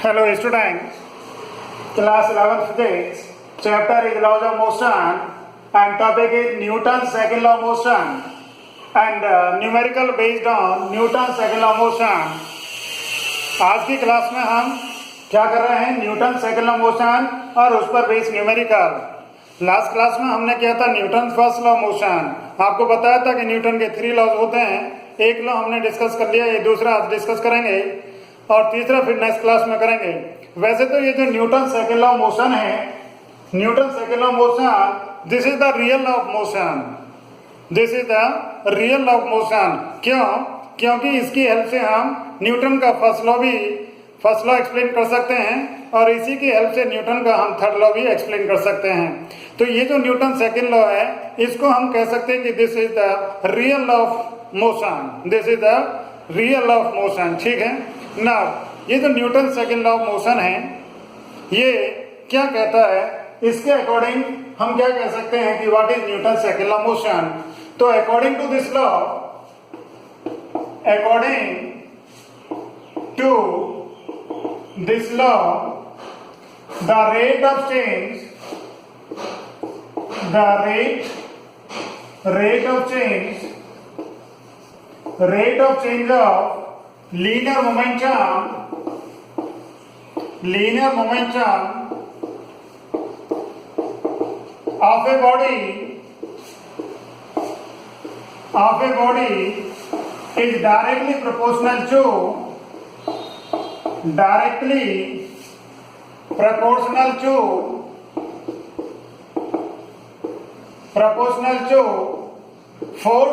Hello students, class 11 physics, chapter is laws of motion and topic is Newton's second law of motion and numerical based on Newton's second law of motion. आज की class में हम क्या कर रहे हैं? Newton second law of motion और उस पर बेस्ड न्यूमेरिकल। लास्ट क्लास में हमने किया था Newton first law of motion. आपको बताया था कि न्यूटन के 3 लॉज होते हैं। एक लॉ हमने डिस्कस कर लिया, ये दूसरा आज डिस्कस करेंगे और तीसरा फिर नेक्स्ट क्लास में करेंगे। वैसे तो ये जो Newton second law of motion है, Newton second law of motion, this is the real law of motion. This is the real law of motion. क्यों? क्योंकि इसकी हेल्प से हम न्यूटन का फर्स्ट लॉ एक्सप्लेन कर सकते हैं और इसी की हेल्प से न्यूटन का हम थर्ड लॉ भी एक्सप्लेन कर सकते हैं। तो ये जो न्यूटन सेकंड लॉ है, इसको हम कह सकते हैं कि this is the real law of motion. This is the real law of motion. ठीक है ना? ये जो Newton second law of motion है, ये क्या कहता है? इसके अकॉर्डिंग हम क्या कह सकते हैं कि what is Newton second law of motion. तो according to this law, according to this law, the rate of change of linear momentum of a body is directly proportional to force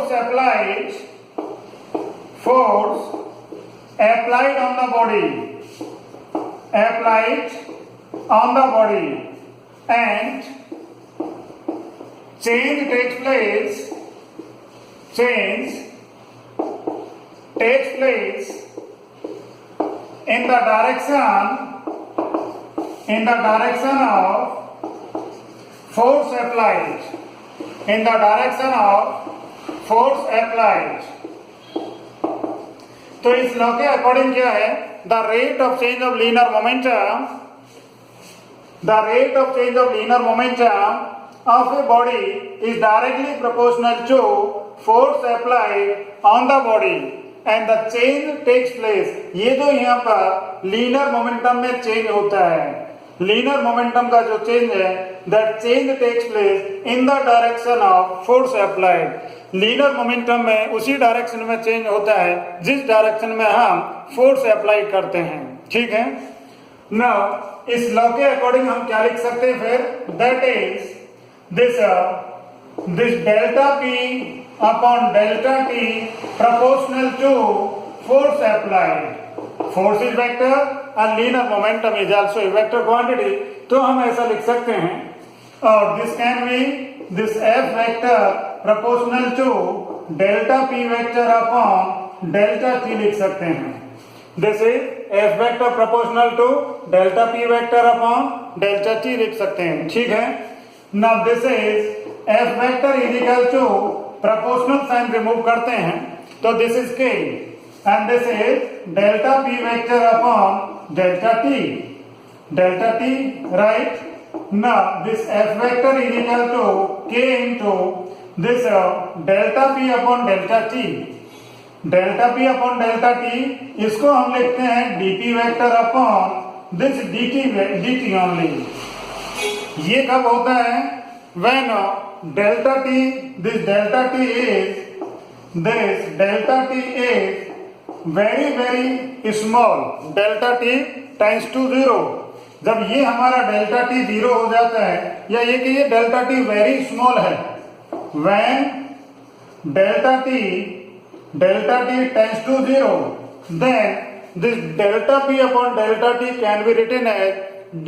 applied on the body and change takes place in the direction of force applied. तो इस law के according क्या है? The rate of change of linear momentum of a body is directly proportional to force applied on the body and the change takes place. ये जो यहाँ पर linear momentum में चेंज होता है, लीनियर मोमेंटम का जो चेंज है, that change takes place in the direction of force applied. Linear momentum में उसी डायरेक्शन में चेंज होता है जिस डायरेक्शन में हम फोर्स अप्लाई करते हैं। ठीक है ना? इस लॉ के अकॉर्डिंग हम क्या लिख सकते हैं फिर? That is this delta p upon delta t proportional to force applied. Force is vector and linear momentum is also a vector quantity. तो हम ऐसा लिख सकते हैं और this can be this f vector proportional to delta p vector upon delta t लिख सकते हैं। This is f vector proportional to delta p vector upon delta t लिख सकते हैं। ठीक है? Now this is f vector is equal to proportional sign remove करते हैं तो this is k and this is delta p vector upon delta t right? Now this f vector is equal to k into this delta p upon delta t इसको हम लिखते हैं dp vector upon this dt only। ये कब होता है? when delta t is very very small, delta t tends to 0। जब ये हमारा delta t 0 हो जाता है, या ये कि ये delta t very small है, when delta t tends to 0, then this delta p upon delta t can be written as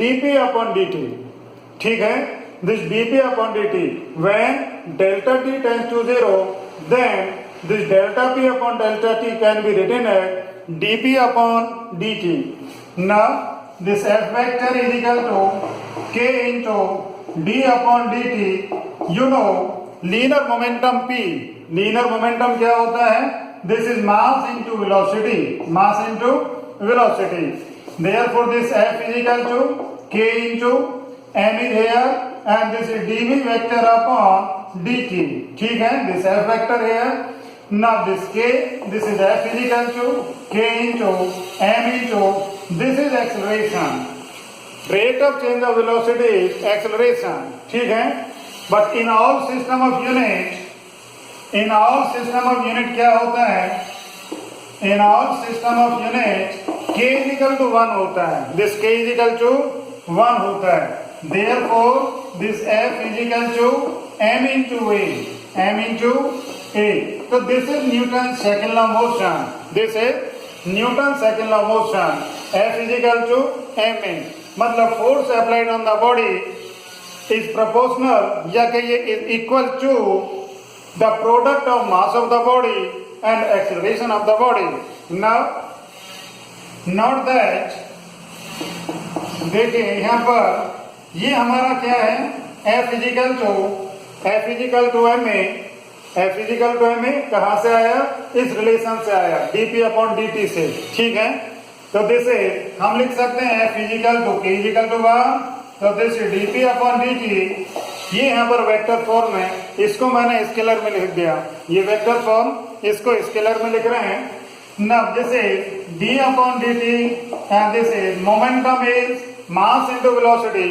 dp upon dt। ठीक है? This dp upon dt, when delta t tends to 0, then this delta p upon delta t can be written as dp upon dt. Now this f vector is equal to k into d upon dt. You know linear momentum p, linear momentum क्या होता है? This is mass into velocity, mass into velocity. therefore this F is equal to K into M is here and this is dV vector upon dt. ठीक है, this F vector here. Now this K, this is F is equal to K into M into this is acceleration. Rate of change of velocity is acceleration. ठीक है, but in all system of unit क्या होता है? In all system of unit K is equal to 1 होता है. This K is equal to 1 होता है. Therefore this F is equal to M into A. M into A. So this is Newton's second law of motion. This is Newton's second law of motion. F is equal to Ma. मतलब force applied on the body is proportional या कहिए is equal to the product of mass of the body and acceleration of the body. Now note that देखिए यहाँ पर ये हमारा क्या है? F इजिकल टू ma कहाँ से आया? इस रिलेशन से आया, dp अपॉन dt से. ठीक है, तो दिसे हम लिख सकते हैं F is equal to K is equal to 1. तो दिस dp अपॉन dt ये यहाँ पर वेक्टर फॉर्म है, इसको मैंने स्केलर में लिख दिया. ये वेक्टर फॉर्म इसको स्केलर में लिख रहे हैं. Now this is d upon dt and this is momentum is mass into velocity.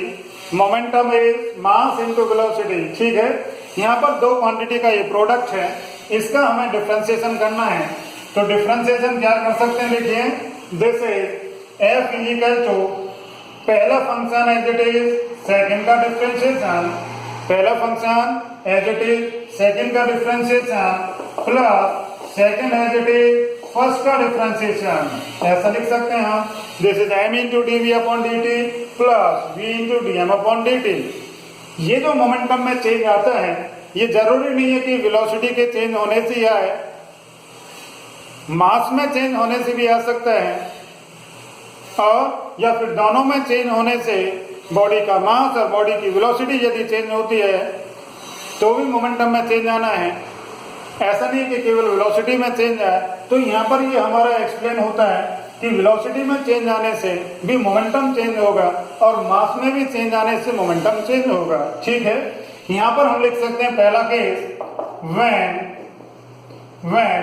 Momentum is mass into velocity. ठीक है, यहाँ पर दो क्वांटिटी का ये प्रोडक्ट है, इसका हमें डिफरेंशिएशन करना है. तो डिफरेंशिएशन क्या कर सकते हैं? देखिए this is f is equal to पहला function as it is second का डिफरेंशिएशन, पहला function as it is second का differentiation plus second as it is first का डिफरेंशिएशन. ऐसा लिख सकते हैं हम. This is m into dv upon dt plus v into dm upon dt. ये जो मोमेंटम में चेंज आता है, ये जरूरी नहीं है कि वेलोसिटी के चेंज होने से ही आए, मास में चेंज होने से भी आ सकता है, और या फिर दोनों में चेंज होने से बॉडी का मास और बॉडी की वेलोसिटी यदि चेंज होती है तो भी मोमेंटम में चेंज आना है. ऐसा नहीं कि केवल वेलोसिटी में चेंज आए. तो यहाँ पर ये हमारा एक्सप्लेन होता है कि वेलोसिटी में चेंज आने से भी मोमेंटम चेंज होगा और मास में भी चेंज आने से मोमेंटम चेंज होगा. ठीक है, यहाँ पर हम लिख सकते हैं पहला case when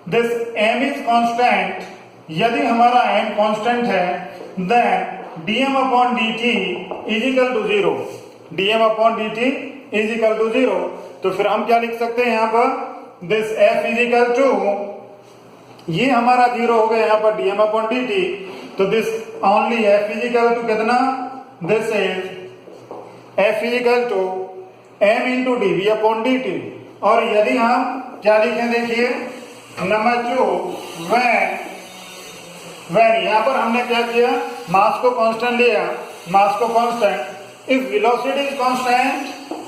this m is constant. यदि हमारा m कांस्टेंट है then dm upon dt is equal to 0. dm upon dt is equal to 0. तो फिर हम क्या लिख सकते हैं यहाँ पर? this f is equal to, ये हमारा 0 हो गया यहाँ पर dm upon dt. तो this only f is equal to कितना? This is f is equal to m into dv upon dt. और यदि हम क्या लिखें? देखिए नंबर 2 when यहाँ पर हमने क्या किया? मास को कांस्टेंट लिया, मास को constant. If velocity is constant,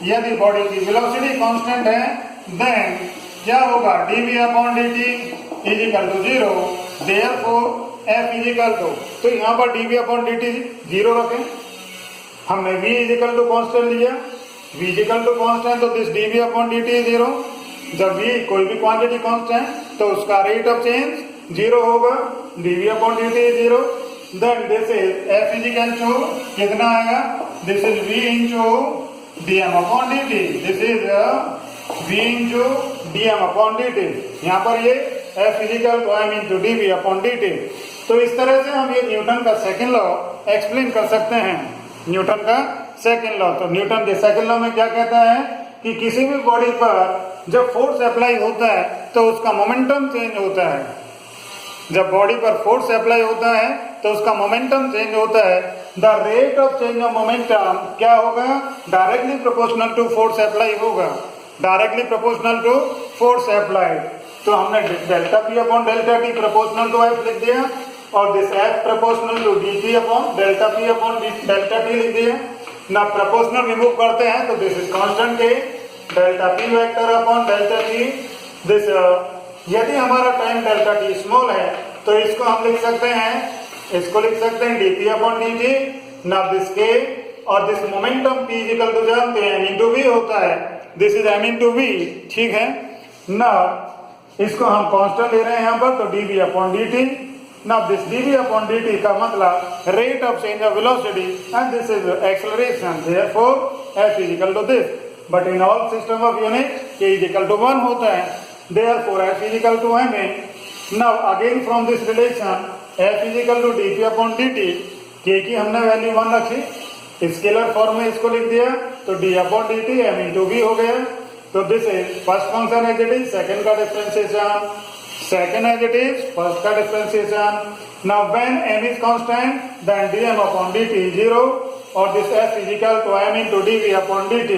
यदि बॉडी की वेलोसिटी कांस्टेंट है देन क्या होगा? dv upon dt is equal to 0. Therefore f is equal to, तो यहाँ पर dv अपॉन dt 0 रखें. हमने v is equal to constant लिया, v is equal to constant, तो दिस dv अपॉन dt 0. जब v कोई भी क्वांटिटी कांस्टेंट तो उसका रेट ऑफ चेंज 0 होगा. dv upon dt 0. Then this is f is equal to कितना आएगा? This is v into dm upon dt. This is v into dm upon dt. यहाँ पर ये f is equal to m into dv upon dt. तो इस तरह से हम ये न्यूटन का सेकंड लॉ एक्सप्लेन कर सकते हैं. न्यूटन का सेकंड लॉ. तो न्यूटन के सेकंड लॉ में क्या कहता है कि किसी भी बॉडी पर जब फोर्स अप्लाई होता है तो उसका मोमेंटम चेंज होता है. जब बॉडी पर फोर्स अप्लाई होता है तो उसका मोमेंटम चेंज होता है. The rate of change of momentum क्या होगा? Directly proportional to force apply होगा. Directly proportional to force apply. तो हमने delta P upon delta T proportional to F लिख दिया और this F proportional to D T upon delta P upon delta T लिख दिया. ना प्रोपोर्शनल रिमूव करते हैं तो this is constant K delta P vector upon delta T. This यदि हमारा टाइम डेल्टा टी स्मॉल है तो इसको हम लिख सकते हैं, इसको लिख सकते हैं dp upon dt. Now this के और this momentum p equal to जानते हैं m इंटू v होता है. This is m into v. ठीक है, नाउ इसको हम कांस्टेंट ले रहे हैं यहाँ पर, तो dv upon dt Now this dv upon dt का मतलब rate of change of velocity and this is acceleration. Therefore f is equal to this. But in all system of unit k is equal to 1 होता है. Therefore f is equal to ma. Now again from this relation f is equal to dp upon dt. k की हमने value 1 रखी, scalar form में इसको लिख दिया तो d upon dt m into v हो गया. तो this is first function as it is, second का differentiation, second as it is, first का differentiation. Now when m is constant, then dm upon dt is 0 or this f is equal to m into dv upon dt.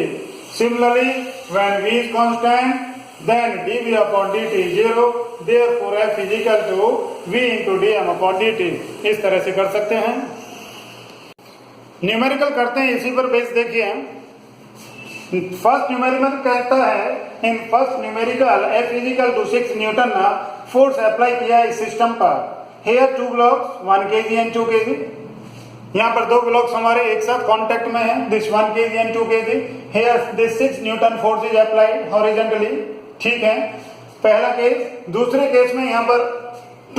Similarly, when v is constant, then dv upon dt is 0, therefore f is equal to v into dm upon dt. इस तरह से कर सकते हैं. Numerical करते हैं, इसी पर बेस देखिए. फर्स्ट न्यूमेरिकल कहता है in first numerical f is equal to 6 newton ना फोर्स अप्लाई किया इस सिस्टम पर. Here two blocks 1 kg and 2 kg. यहाँ पर दो ब्लॉक्स हमारे एक साथ कांटेक्ट में हैं. This 1 kg and 2 kg. Here this 6 newton force is applied horizontally. ठीक है, पहला केस. दूसरे केस में यहाँ पर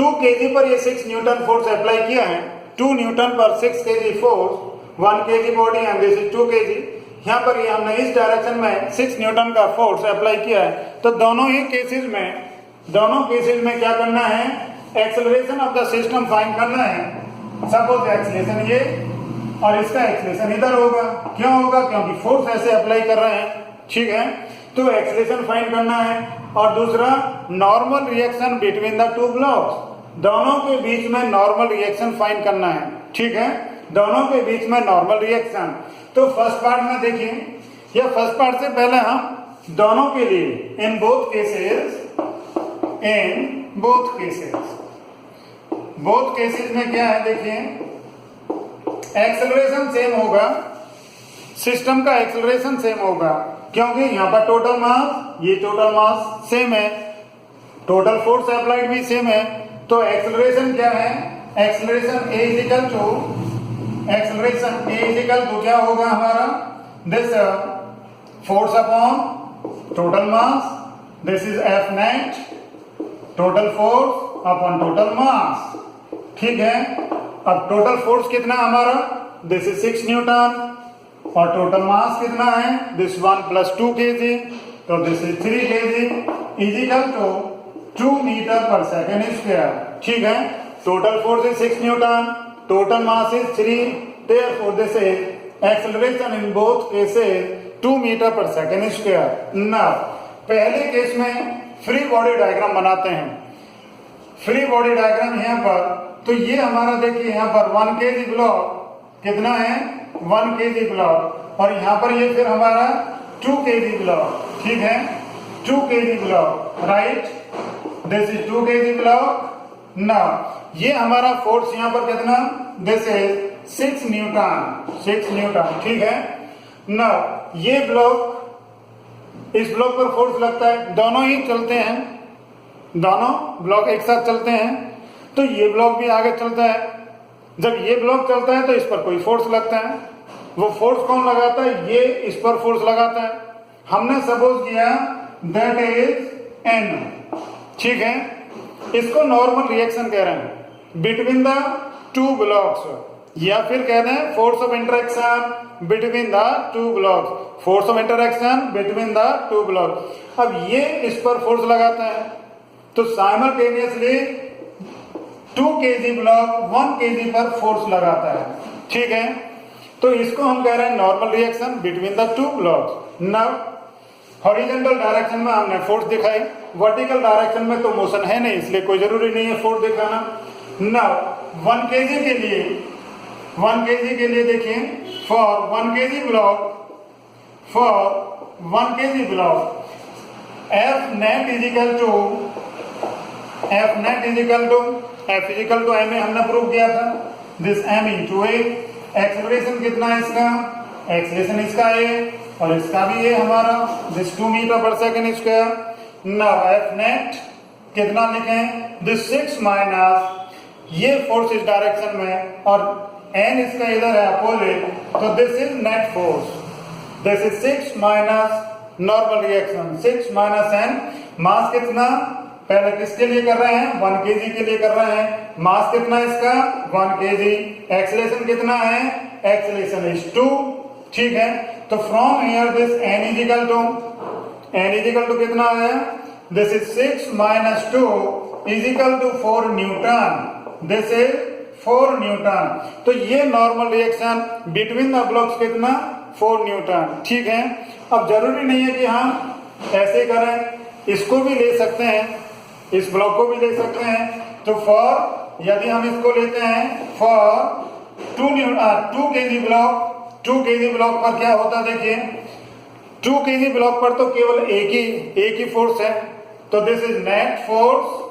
2 kg पर ये 6 न्यूटन फोर्स अप्लाई किया है. 2 न्यूटन पर 6 kg force, 1 kg body and this is 2 kg. यहाँ पर ये हमने इस डायरेक्शन में 6 न्यूटन का फोर्स अप्लाई किया है. तो दोनों केसेस में क्या करना है, acceleration of the system find करना है. सपोज एक्सेलरेशन ये और इसका एक्सेलरेशन इधर होगा. क्यों होगा, क्योंकि फोर्स ऐसे अप्लाई कर रहे हैं. ठीक है, तो एक्सेलरेशन फाइंड करना है. और दूसरा normal reaction between the two blocks, दोनों के बीच में नॉर्मल रिएक्शन फाइंड करना है. ठीक है, दोनों के बीच में नॉर्मल रिएक्शन. तो फर्स्ट पार्ट में देखिए, या फर्स्ट पार्ट से पहले हम दोनों के लिए इन बोथ केसेस में क्या है देखिए, एक्सेलरेशन सेम होगा, सिस्टम का एक्सेलरेशन सेम होगा. क्योंकि यहाँ पर टोटल मास, ये टोटल मास सेम है, टोटल फोर्स अप्लाइड भी सेम है. तो एक्सेलरेशन क्या है, acceleration a is equal to क्या होगा हमारा, this force upon total mass, this is F net, total force upon total mass. ठीक है, अब टोटल फोर्स कितना हमारा, दिस इज 6 न्यूटन और टोटल मास कितना है, दिस 1 प्लस 2 kg, तो this is 3 kg is equal to 2 metre per second square. ठीक है, total force is 6 newton, total mass is 3, therefore this is acceleration in both cases 2 meter per second square. Now पहले case में free body diagram बनाते हैं. Free body diagram यहाँ पर, तो ये हमारा देखिए यहाँ पर 1 kg ब्लॉक कितना है, 1 kg ब्लॉक, और यहाँ पर ये फिर हमारा 2 kg ब्लॉक. ठीक है, 2 kg block, right, this is 2 kg block. Now ये हमारा फोर्स यहाँ पर कितना, दिस इज 6 न्यूटन. ठीक है, नाउ ये ब्लॉक, इस ब्लॉक पर फोर्स लगता है, दोनों ही चलते हैं, दोनों ब्लॉक एक साथ चलते हैं. तो ये ब्लॉक भी आगे चलता है. जब ये ब्लॉक चलता है तो इस पर कोई फोर्स लगता है. वो फोर्स कौन लगाता है, ये इस पर फोर्स लगाता है. हमने सपोज किया दैट इज एन. ठीक है, इसको नॉर्मल रिएक्शन कह रहे हैं बिटवीन द टू ब्लॉक्स, या फिर कह रहे हैं force of interaction between the two blocks, force of interaction between the two blocks. अब ये इस पर फोर्स लगाता है, तो साइमल्टेनियसली 2 kg ब्लॉक 1 kg पर फोर्स लगाता है. ठीक है, तो इसको हम कह रहे हैं normal reaction between the two blocks. Now horizontal direction में हमने फोर्स दिखाई, वर्टिकल डायरेक्शन में तो मोशन है नहीं, इसलिए कोई जरूरी नहीं है फोर्स दिखाना. नाउ 1 kg के लिए देखिए, for 1 kg block F net is equal to m हमने प्रूव किया था, this m into a. Acceleration कितना है इसका, एक्सेलरेशन इसका a और इसका भी ये हमारा, this 2 metre per second square. Now F net कितना लिखें, दिस 6 माइनस ये फोर्स इस डायरेक्शन में और n इसका इधर है अपोजिट, तो this is net force. This is 6 minus normal reaction, 6 minus n. मास कितना, पहले किसके लिए कर रहे हैं, 1 kg के लिए कर रहे हैं। मास कितना है इसका, 1 kg। एक्सेलरेशन कितना है, एक्सेलरेशन इज 2, ठीक है। तो from here this n is equal to कितना है, this is 6 minus 2 is equal to 4 newton, this is 4 newton. तो ये normal reaction between the blocks कितना, 4 न्यूटन, ठीक है। अब जरूरी नहीं है कि हम ऐसे करें, इसको भी ले सकते हैं, इस ब्लॉक को भी ले सकते हैं। तो फॉर, यदि हम इसको लेते हैं फॉर 2 kg ब्लॉक पर क्या होता है देखिए, 2 kg ब्लॉक पर तो केवल एक ही फोर्स है। तो this is net force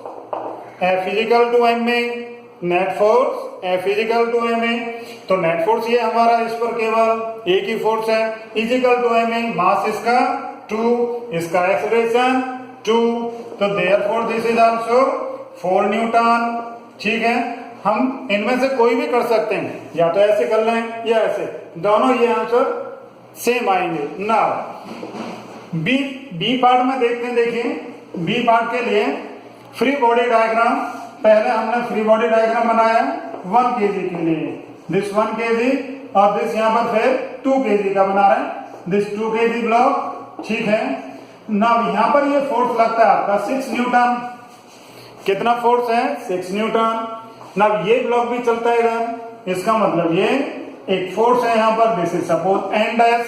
F is equal to M A, net force F is equal to M A. तो नेट फोर्स ये हमारा, इस पर केवल एक ही फोर्स है, is equal to M A. Mass इसका 2, इसका एक्सेलरेशन 2, तो therefore this is also 4 newton, ठीक है। हम इनमें से कोई भी कर सकते हैं, या तो ऐसे कर लें या ऐसे, दोनों ये आंसर सेम आएंगे ना। बी पार्ट में देखते हैं, देखिए बी पार्ट के लिए फ्री बॉडी डायग्राम, पहले हमने फ्री बॉडी डायग्राम बनाया 1 kg के लिए, दिस 1 kg और दिस यहाँ पर फिर 2 kg का बना रहे हैं, दिस 2 kg ब्लॉक, ठीक है ना। यहाँ पर ये फोर्स लगता है आपका 6 न्यूटन, कितना फोर्स है, 6 न्यूटन ना। ये ब्लॉक भी चलता है इधर, इसका मतलब ये एक फोर्स है यहाँ पर, this is suppose N dash,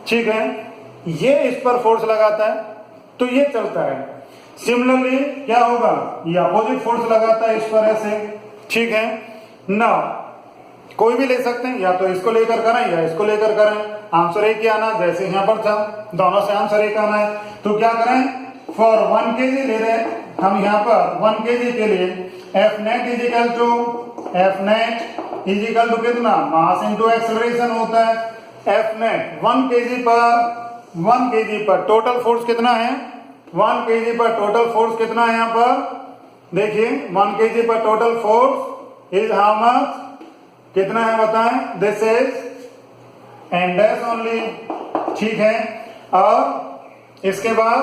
ठीक है। ये इस पर फोर्स लगाता है तो ये चलता है। सिमिलरली क्या होगा, ये अपोजिट फोर्स लगाता है इस पर ऐसे, ठीक है ना। कोई भी ले सकते हैं, या तो इसको लेकर करें या इसको लेकर करें, आंसर एक ही आना, जैसे यहाँ पर था दोनों से आंसर एक आना है। तो क्या करें, फॉर 1 kg ले रहे हैं हम यहाँ पर 1 kg के लिए, F net इजिकल टू कितना, मास इंटू एक्सेलरेशन होता है। F net 1 kg पर टोटल फोर्स कितना है, 1 kg पर टोटल फोर्स कितना है यहाँ पर देखिए, 1 kg पर total force is how much, कितना है बताएं, this is an dash only, ठीक है। और इसके बाद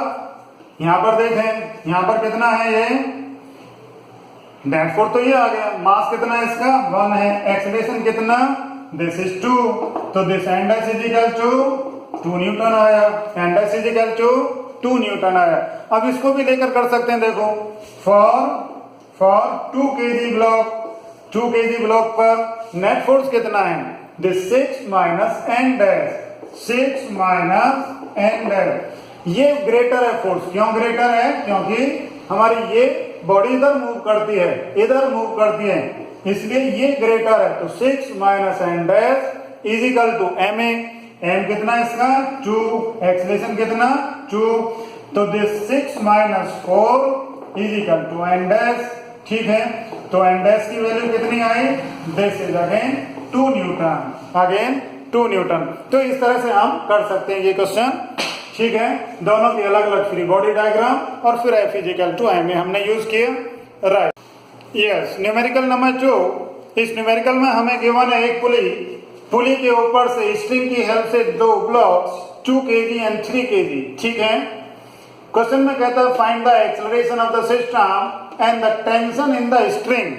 यहां पर देखें, यहां पर कितना है, ये नेट फोर्स तो ये आ गया, मास कितना है इसका 1 है, एक्सेलरेशन कितना, दिस इज 2, तो this N dash is equal to 2 newton आया, N dash is equal to 2 newton आया। अब इसको भी लेकर कर सकते हैं, देखो फॉर 2 kg ब्लॉक पर नेट फोर्स कितना है, दिस 6 माइनस एन डैश, ये ग्रेटर है फोर्स। क्यों ग्रेटर है, क्योंकि हमारी ये बॉडी इधर मूव करती है, इधर मूव करती है, इसलिए ये ग्रेटर है। तो 6 minus N dash is equal to M A, M कितना है इसका 2, एक्सेलरेशन कितना 2, तो this 6 minus 4 is equal to N dash, ठीक है। तो एन डैश की वैल्यू कितनी आई, दिस इज अगेन 2 न्यूटन, तो इस तरह से हम कर सकते हैं ये क्वेश्चन, ठीक है। दोनों की अलग अलग फ्री बॉडी डायग्राम और फिर F इजिकल टू एम हमने यूज किया, राइट, यस। न्यूमेरिकल नंबर 2, इस न्यूमेरिकल में हमें गिवन है एक पुली के ऊपर से स्ट्रिंग की हेल्प से 2 ब्लॉक्स 2 kg एंड 3 kg, ठीक है। क्वेश्चन में कहता है find the acceleration of the system and the tension in the string.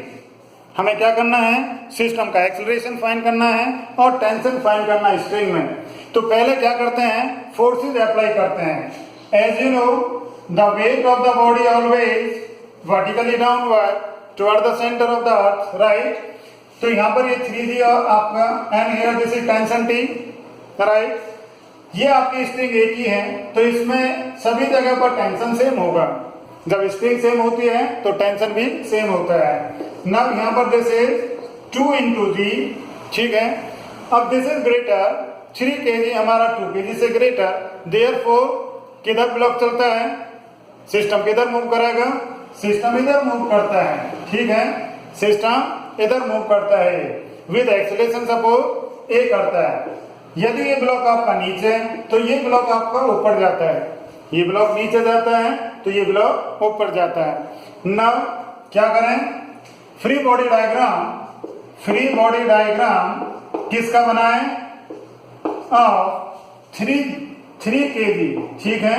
हमें क्या करना है, सिस्टम का एक्सेलरेशन फाइंड करना है और टेंशन फाइंड करना है स्ट्रिंग में। तो पहले क्या करते हैं, फोर्सेस अप्लाई करते हैं। As you know the weight of the body always vertically downward toward the centre of the earth, right. तो यहाँ पर ये 3G और आपका and here this is tension T, right. ये आपकी स्ट्रिंग एक ही है, तो इसमें सभी जगह पर टेंशन सेम होगा। जब स्ट्रिंग सेम होती है तो टेंशन भी सेम होता है। नब यहाँ पर दिस इज 2 into G, ठीक है। अब दिस इज ग्रेटर, 3 kg हमारा 2 kg से ग्रेटर, देयरफॉर किधर ब्लॉक चलता है, सिस्टम किधर मूव करेगा, सिस्टम इधर मूव करता है, ठीक है। सिस्टम इधर मूव करता है विद एक्सेलरेशन सपोज A करता है। यदि ये ब्लॉक आपका नीचे है तो ये ब्लॉक आपका ऊपर जाता है, ये ब्लॉक नीचे जाता है तो ये ब्लॉक ऊपर जाता है। नाउ क्या करें, फ्री बॉडी डायग्राम किसका बनाए, 3 kg, ठीक है।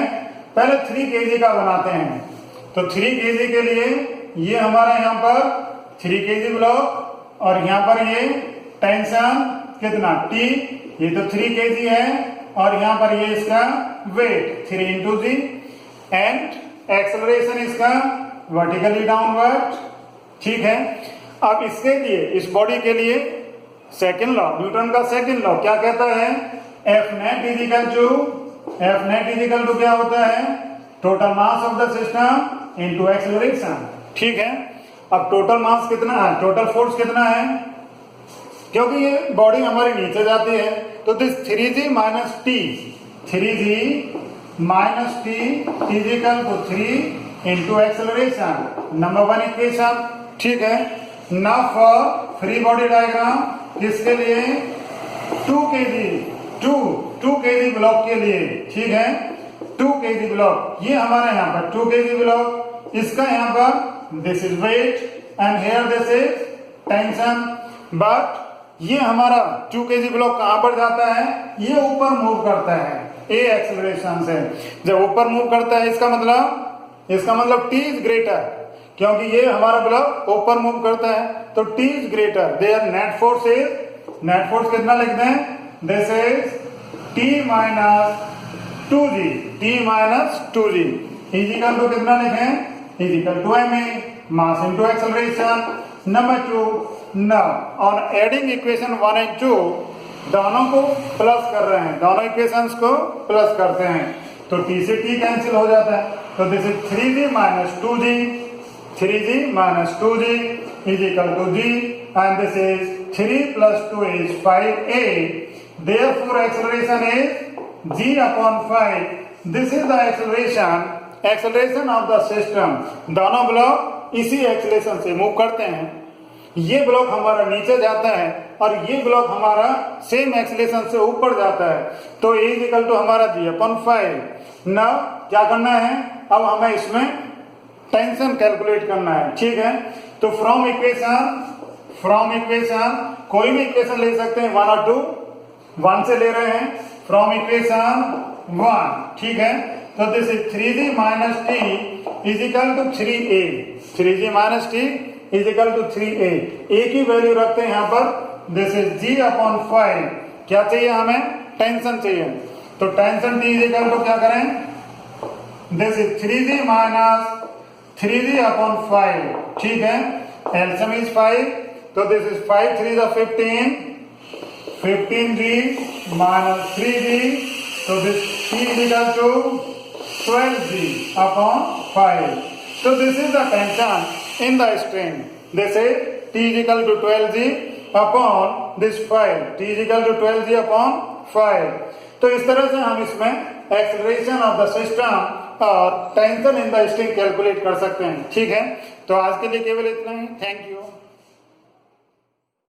पहले 3 kg का बनाते हैं। तो 3 kg के लिए ये हमारा यहाँ पर 3 kg ब्लॉक और यहाँ पर ये टेंशन कितना T, ये तो 3 kg है और यहाँ पर ये इसका weight 3 into G and acceleration इसका वर्टिकली डाउनवर्ड। ठीक है, अब इसके लिए इस बॉडी के लिए सेकंड लॉ, न्यूटन का सेकंड लॉ क्या कहता है, F net इजिकल टू क्या होता है, total mass of the system into acceleration. ठीक है, अब टोटल मास कितना है, टोटल फोर्स कितना है, क्योंकि ये बॉडी हमारी नीचे जाती है तो this 3g minus T, 3g minus T is equal to 3 into acceleration, number 1 equation. ठीक है, now for free body diagram, किसके लिए 2 kg ब्लॉक के लिए। ठीक है, 2 kg ब्लॉक, ये हमारा यहाँ पर 2 kg ब्लॉक, इसका यहाँ पर this is weight and here this is tension. But ये हमारा 2 kg ब्लॉक कहां पर जाता है, ये ऊपर मूव करता है ए एक्सेलरेशन से। जब ऊपर मूव करता है इसका मतलब T इज ग्रेटर, क्योंकि ये हमारा ब्लॉक ऊपर मूव करता है तो T इज ग्रेटर, देयर नेट फोर्स कितना लिखते हैं, this is T minus 2g is equal to कितना लिखें, is equal to ma, mass into acceleration. Number 2, now on adding equation 1 and 2, दोनों को प्लस कर रहे हैं, दोनों इक्वेशंस को प्लस करते हैं तो T से T कैंसिल हो जाता है, तो this is 3g minus 2g is equal to g and this is 3 plus 2 is 5a, therefore acceleration is g upon 5, this is the acceleration of the system। दोनों ब्लॉक इसी एक्सेलरेशन से move करते हैं, ये ब्लॉक हमारा नीचे जाता है और ये ब्लॉक हमारा सेम एक्सेलरेशन से ऊपर जाता है, तो ए इक्वल टू हमारा जी अपॉन 5। नाउ क्या करना है, अब हमें इसमें टेंशन कैलकुलेट करना है। ठीक है, तो फ्रॉम इक्वेशन कोई भी इक्वेशन ले सकते हैं, 1 और 2, 1 से ले रहे हैं, फ्रॉम इक्वेशन 1। ठीक है, तो this is 3g minus T is equal to 3a, 3g minus T is equal to 3a, a की वैल्यू रखते हैं यहाँ पर, दिस इज g अपॉन 5। क्या चाहिए हमें, टेंशन चाहिए, तो टेंशन t इजिकल टू क्या करें, this is 3g minus 3g upon 5। ठीक है, एलसीएम इज 5, तो this is 5 3 15, 15g minus 3g, तो this t is equal to 12g upon 5. So this is the tension in the string. They say T is equal to 12g upon this 5. T is equal to 12g upon 5. तो इस तरह से हम इसमें acceleration of the system और tension in the string calculate कर सकते हैं। ठीक है, तो आज के लिए केवल इतना ही। Thank you.